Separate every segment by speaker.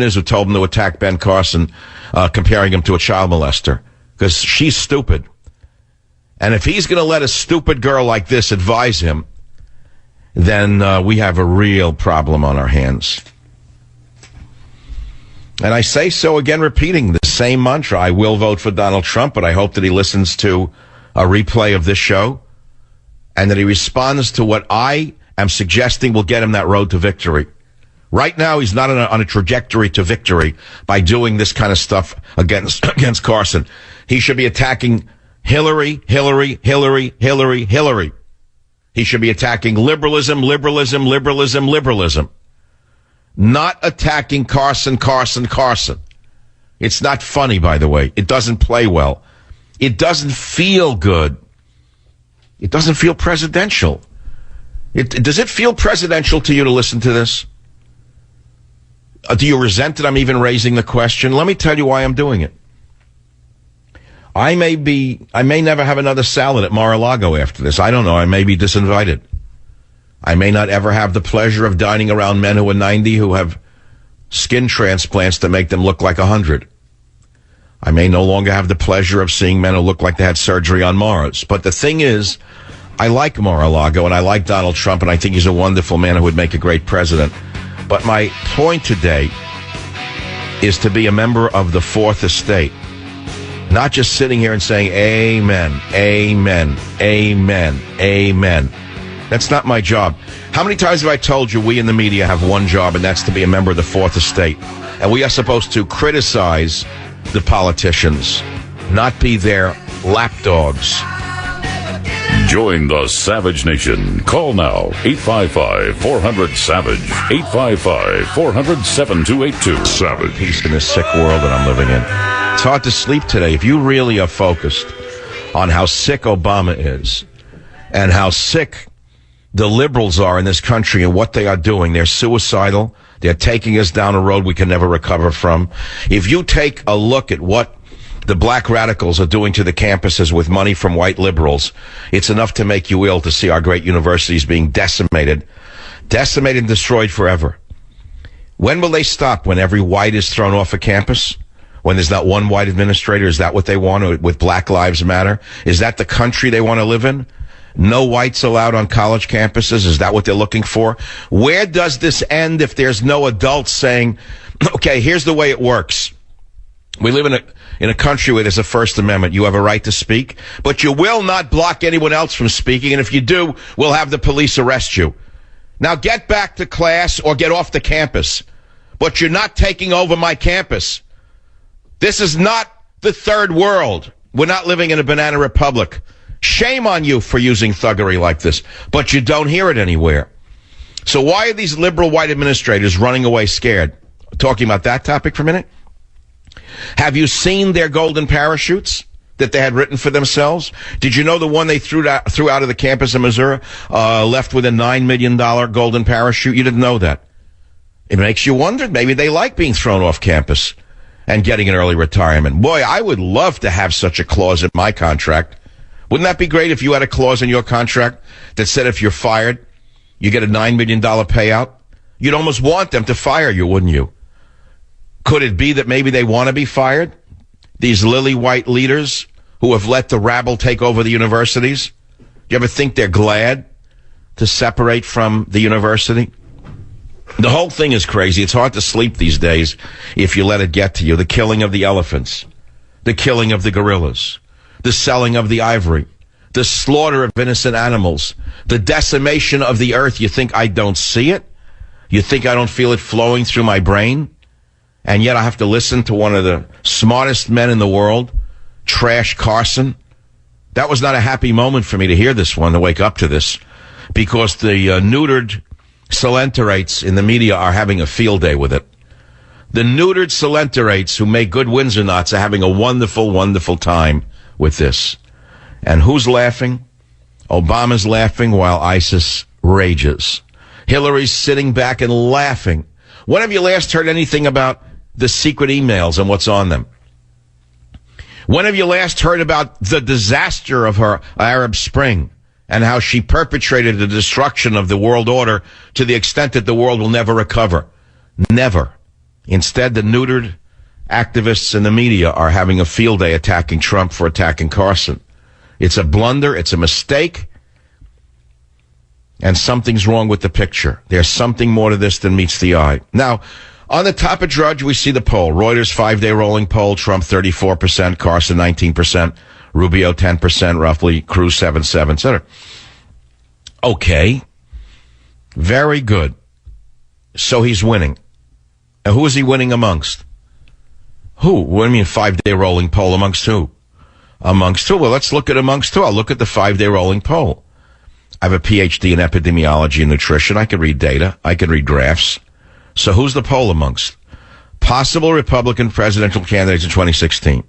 Speaker 1: is who told him to attack Ben Carson, comparing him to a child molester, because she's stupid. And if he's going to let a stupid girl like this advise him, then we have a real problem on our hands. And I say so again, repeating the same mantra. I will vote for Donald Trump, but I hope that he listens to a replay of this show and that he responds to what I am suggesting will get him that road to victory. Right now, he's not on a trajectory to victory by doing this kind of stuff against Carson. He should be attacking Hillary. He should be attacking liberalism. Not attacking Carson. It's not funny, by the way. It doesn't play well. It doesn't feel good. It doesn't feel presidential. Does it feel presidential to you to listen to this? Do you resent that I'm even raising the question? Let me tell you why I'm doing it. I may never have another salad at Mar-a-Lago after this. I don't know. I may be disinvited. I may not ever have the pleasure of dining around men who are 90 who have skin transplants to make them look like 100. I may no longer have the pleasure of seeing men who look like they had surgery on Mars. But the thing is, I like Mar-a-Lago and I like Donald Trump, and I think he's a wonderful man who would make a great president. But my point today is to be a member of the Fourth Estate. Not just sitting here and saying, amen, amen, amen, amen. That's not my job. How many times have I told you we in the media have one job, and that's to be a member of the Fourth Estate? And we are supposed to criticize the politicians, not be their lapdogs.
Speaker 2: Join the Savage Nation. Call now, 855-400-SAVAGE, 855-400-7282.
Speaker 1: Savage. Peace in this sick world that I'm living in. It's hard to sleep today. If you really are focused on how sick Obama is and how sick the liberals are in this country and what they are doing, they're suicidal. They're taking us down a road we can never recover from. If you take a look at what the black radicals are doing to the campuses with money from white liberals, it's enough to make you ill to see our great universities being decimated and destroyed forever. When will they stop? When every white is thrown off a campus? When there's not one white administrator? Is that what they want with Black Lives Matter? Is that the country they want to live in? No whites allowed on college campuses? Is that what they're looking for? Where does this end if there's no adults saying, okay, here's the way it works. We live in a country where there's a First Amendment. You have a right to speak, but you will not block anyone else from speaking, and if you do, we'll have the police arrest you. Now get back to class or get off the campus, but you're not taking over my campus. This is not the third world. We're not living in a banana republic. Shame on you for using thuggery like this, but you don't hear it anywhere. So why are these liberal white administrators running away scared? Talking about that topic for a minute. Have you seen their golden parachutes that they had written for themselves? Did you know the one they threw out of the campus in Missouri left with a $9 million golden parachute? You didn't know that. It makes you wonder. Maybe they like being thrown off campus and getting an early retirement. Boy, I would love to have such a clause in my contract. Wouldn't that be great if you had a clause in your contract that said if you're fired, you get a $9 million payout? You'd almost want them to fire you, wouldn't you? Could it be that maybe they want to be fired? These lily white leaders who have let the rabble take over the universities? Do you ever think they're glad to separate from the university? The whole thing is crazy. It's hard to sleep these days if you let it get to you. The killing of the elephants, the killing of the gorillas, the selling of the ivory, the slaughter of innocent animals, the decimation of the earth. You think I don't see it? You think I don't feel it flowing through my brain? And yet I have to listen to one of the smartest men in the world trash Carson. That was not a happy moment for me to hear this one, to wake up to this, because the neutered Salenterates in the media are having a field day with it. The neutered Salenterates who make good Windsor knots are having a wonderful, wonderful time with this. And who's laughing? Obama's laughing while ISIS rages. Hillary's sitting back and laughing. When have you last heard anything about the secret emails and what's on them? When have you last heard about the disaster of her Arab Spring and how she perpetrated the destruction of the world order to the extent that the world will never recover? Never. Instead, the neutered activists in the media are having a field day attacking Trump for attacking Carson. It's a blunder. It's a mistake. And something's wrong with the picture. There's something more to this than meets the eye. Now, on the top of Drudge, we see the poll. Reuters 5-day rolling poll. Trump 34%, Carson 19%, Rubio 10%, roughly, Cruz 7.7, etc. Okay. Very good. So he's winning. And who is he winning amongst? Who? What do you mean 5-day rolling poll amongst who? Amongst who? Well, let's look at amongst who. I'll look at the 5-day rolling poll. I have a PhD in epidemiology and nutrition. I can read data. I can read graphs. So who's the poll amongst? Possible Republican presidential candidates in 2016.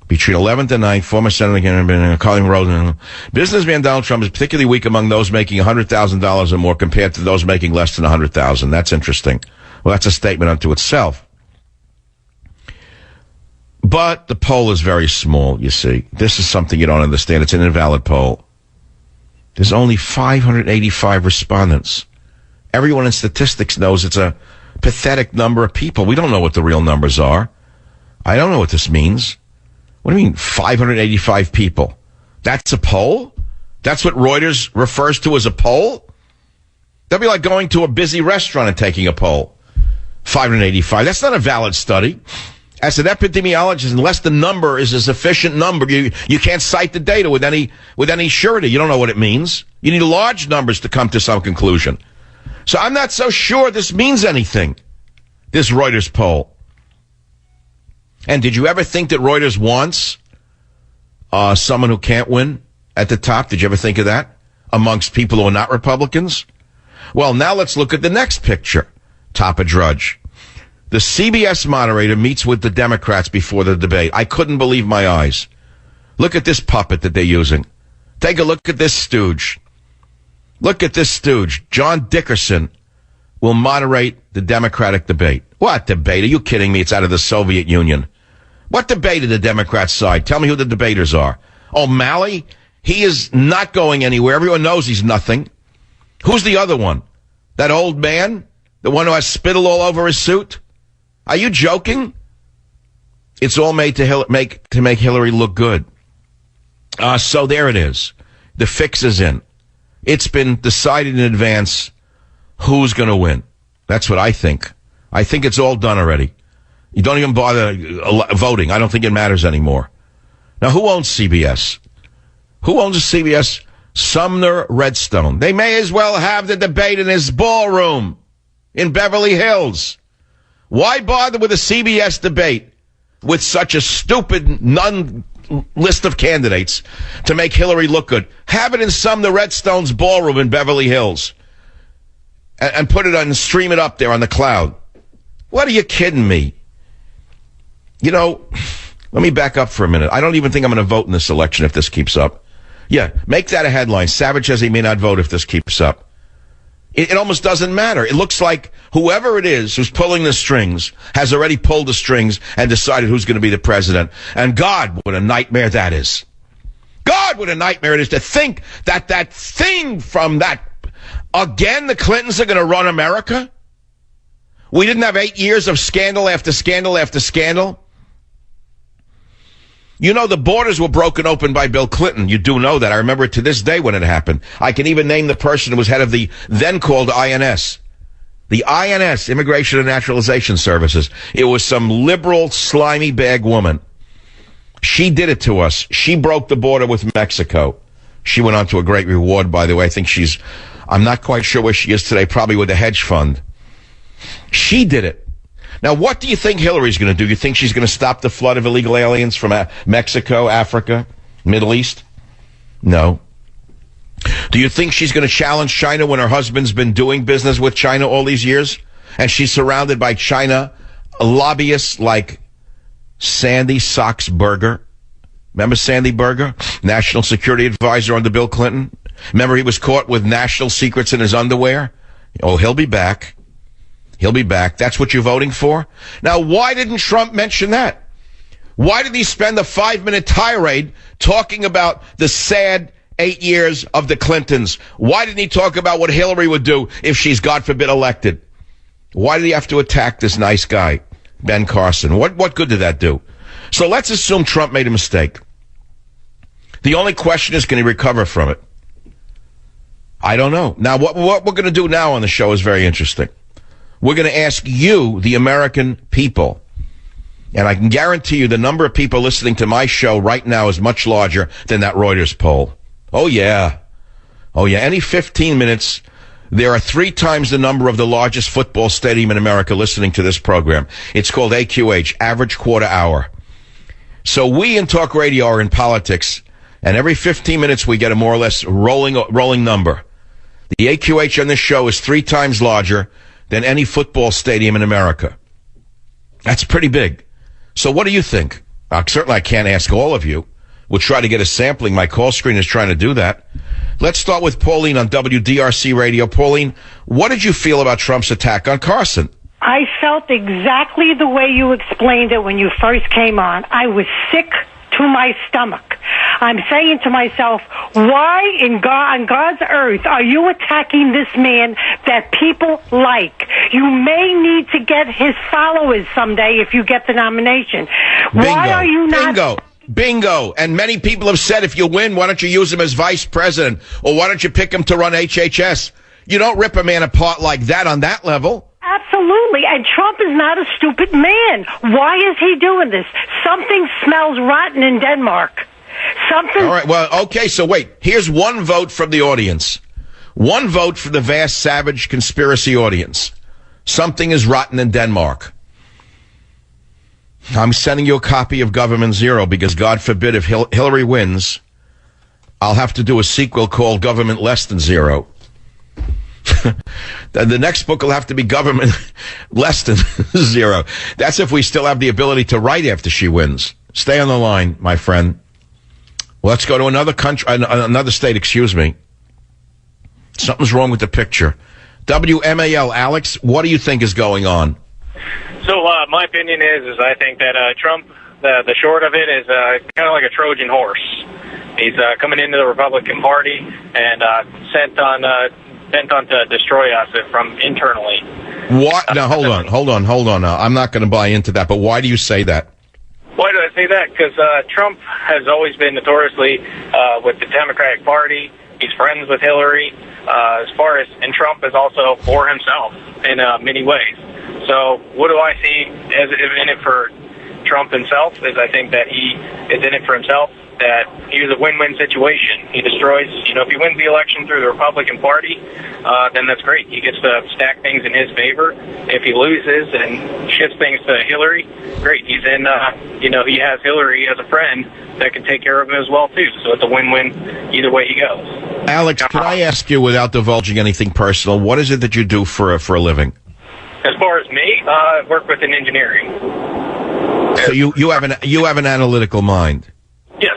Speaker 1: Between 11th and 9th, former Senator Colin Rosen. Businessman Donald Trump is particularly weak among those making $100,000 or more compared to those making less than $100,000. That's interesting. Well, that's a statement unto itself. But the poll is very small, you see. This is something you don't understand. It's an invalid poll. There's only 585 respondents. Everyone in statistics knows it's a pathetic number of people. We don't know what the real numbers are. I don't know what this means. What do you mean, 585 people? That's a poll? That's what Reuters refers to as a poll? That'd be like going to a busy restaurant and taking a poll. 585. That's not a valid study. As an epidemiologist, unless the number is a sufficient number, you can't cite the data with any surety. You don't know what it means. You need large numbers to come to some conclusion. So I'm not so sure this means anything, this Reuters poll. And did you ever think that Reuters wants someone who can't win at the top? Did you ever think of that? Amongst people who are not Republicans? Well, now let's look at the next picture. Top of Drudge. The CBS moderator meets with the Democrats before the debate. I couldn't believe my eyes. Look at this puppet that they're using. Take a look at this stooge. Look at this stooge. John Dickerson will moderate the Democratic debate. What debate? Are you kidding me? It's out of the Soviet Union. What debate did the Democrats side? Tell me who the debaters are. O'Malley? He is not going anywhere. Everyone knows he's nothing. Who's the other one? That old man? The one who has spittle all over his suit? Are you joking? It's all made to make Hillary look good. So there it is. The fix is in. It's been decided in advance who's going to win. That's what I think. I think it's all done already. You don't even bother voting. I don't think it matters anymore. Now, who owns CBS? Who owns CBS? Sumner Redstone. They may as well have the debate in his ballroom in Beverly Hills. Why bother with a CBS debate with such a stupid list of candidates to make Hillary look good? Have it in Sumner Redstone's ballroom in Beverly Hills and put it on, stream it up there on the cloud. What are you kidding me? You know, let me back up for a minute. I don't even think I'm going to vote in this election if this keeps up. Yeah, make that a headline. Savage says he may not vote if this keeps up. It almost doesn't matter. It looks like whoever it is who's pulling the strings has already pulled the strings and decided who's going to be the president. And God, what a nightmare that is. God, what a nightmare it is to think that that thing from that, again, the Clintons are going to run America? We didn't have 8 years of scandal after scandal after scandal. You know, the borders were broken open by Bill Clinton. You do know that. I remember it to this day when it happened. I can even name the person who was head of the then called INS. The INS, Immigration and Naturalization Services. It was some liberal, slimy bag woman. She did it to us. She broke the border with Mexico. She went on to a great reward, by the way. I think I'm not quite sure where she is today, probably with a hedge fund. She did it. Now, what do you think Hillary's going to do? You think she's going to stop the flood of illegal aliens from Mexico, Africa, Middle East? No. Do you think she's going to challenge China when her husband's been doing business with China all these years? And she's surrounded by China lobbyists like Sandy Sachs Berger. Remember Sandy Berger? National Security Advisor under Bill Clinton. Remember he was caught with national secrets in his underwear? Oh, he'll be back. He'll be back. That's what you're voting for? Now, why didn't Trump mention that? Why did he spend a 5-minute tirade talking about the sad 8 years of the Clintons? Why didn't he talk about what Hillary would do if she's, God forbid, elected? Why did he have to attack this nice guy, Ben Carson? What good did that do? So let's assume Trump made a mistake. The only question is, can he recover from it? I don't know. Now, what we're going to do now on the show is very interesting. We're going to ask you, the American people, and I can guarantee you the number of people listening to my show right now is much larger than that Reuters poll. Oh, yeah. Oh, yeah. Any 15 minutes, there are 3 times the number of the largest football stadium in America listening to this program. It's called AQH, Average Quarter Hour. So we in talk radio are in politics, and every 15 minutes we get a more or less rolling number. The AQH on this show is 3 times larger than any football stadium in America. That's pretty big. So what do you think? Certainly I can't ask all of you. We'll try to get a sampling. My call screen is trying to do that. Let's start with Pauline on WDRC Radio. Pauline, what did you feel about Trump's attack on Carson?
Speaker 3: I felt exactly the way you explained it when you first came on. I was sick to my stomach. I'm saying to myself, why on God's earth are you attacking this man that people like? You may need to get his followers someday if you get the nomination.
Speaker 1: Bingo.
Speaker 3: Why are you not...
Speaker 1: Bingo. And many people have said, if you win, why don't you use him as vice president? Or why don't you pick him to run HHS? You don't rip a man apart like that on that level.
Speaker 3: Absolutely. And Trump is not a stupid man. Why is he doing this? Something smells rotten in Denmark. Something.
Speaker 1: All right. Well, okay. So wait. Here's one vote from the audience. One vote for the vast, savage conspiracy audience. Something is rotten in Denmark. I'm sending you a copy of Government Zero because, God forbid, if Hillary wins, I'll have to do a sequel called Government Less Than Zero. The next book will have to be Government Less Than Zero. That's if we still have the ability to write after she wins. Stay on the line, my friend. Let's go to another country, another state, excuse me. Something's wrong with the picture. WMAL, Alex, what do you think is going on?
Speaker 4: So my opinion is I think that Trump, the short of it is kind of like a Trojan horse. He's coming into the Republican Party and bent on to destroy us from internally.
Speaker 1: What? Now, hold on. I'm not going to buy into that, but why do you say that?
Speaker 4: Why do I say that? Because Trump has always been notoriously with the Democratic Party. He's friends with Hillary. And Trump is also for himself in many ways. So what do I see as in it for Trump himself is I think that he is in it for himself, that he was a win-win situation. He destroys, if he wins the election through the Republican Party, then that's great. He gets to stack things in his favor. If he loses and shifts things to Hillary, great. He's in, he has Hillary as a friend that can take care of him as well, too. So it's a win-win either way he goes.
Speaker 1: Alex, can I ask you, without divulging anything personal, what is it that you do for a living?
Speaker 4: As far as me, I work within engineering.
Speaker 1: So you have an analytical mind.
Speaker 4: Yes.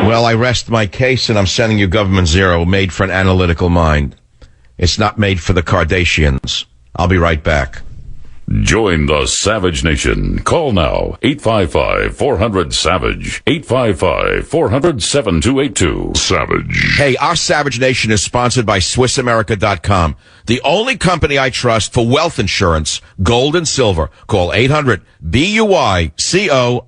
Speaker 1: Well, I rest my case, and I'm sending you Government Zero, made for an analytical mind. It's not made for the Kardashians. I'll be right back.
Speaker 2: Join the Savage Nation. Call now, 855-400-SAVAGE, 855-400-7282. Savage.
Speaker 1: Hey, our Savage Nation is sponsored by SwissAmerica.com, the only company I trust for wealth insurance, gold and silver. Call 800-BUYCO.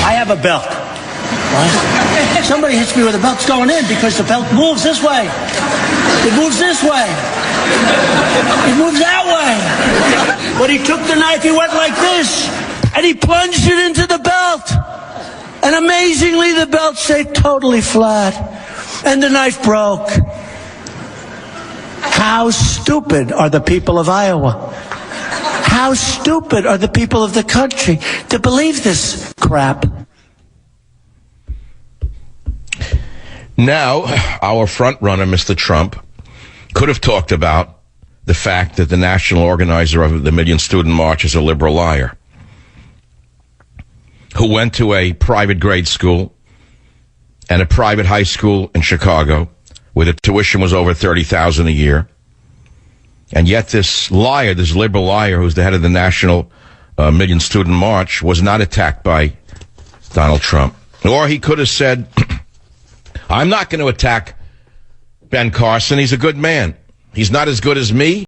Speaker 5: I have a belt. What? Somebody hits me with a belt's going in because the belt moves this way. It moves this way. It moves that way. But he took the knife, he went like this, and he plunged it into the belt. And amazingly, the belt stayed totally flat. And the knife broke. How stupid are the people of Iowa? How stupid are the people of the country to believe this crap?
Speaker 1: Now, our front runner, Mr. Trump, could have talked about the fact that the national organizer of the Million Student March is a liberal liar who went to a private grade school and a private high school in Chicago where the tuition was over $30,000 a year. And yet this liar, this liberal liar who's the head of the National Million Student March, was not attacked by Donald Trump. Or he could have said, I'm not going to attack Ben Carson. He's a good man. He's not as good as me.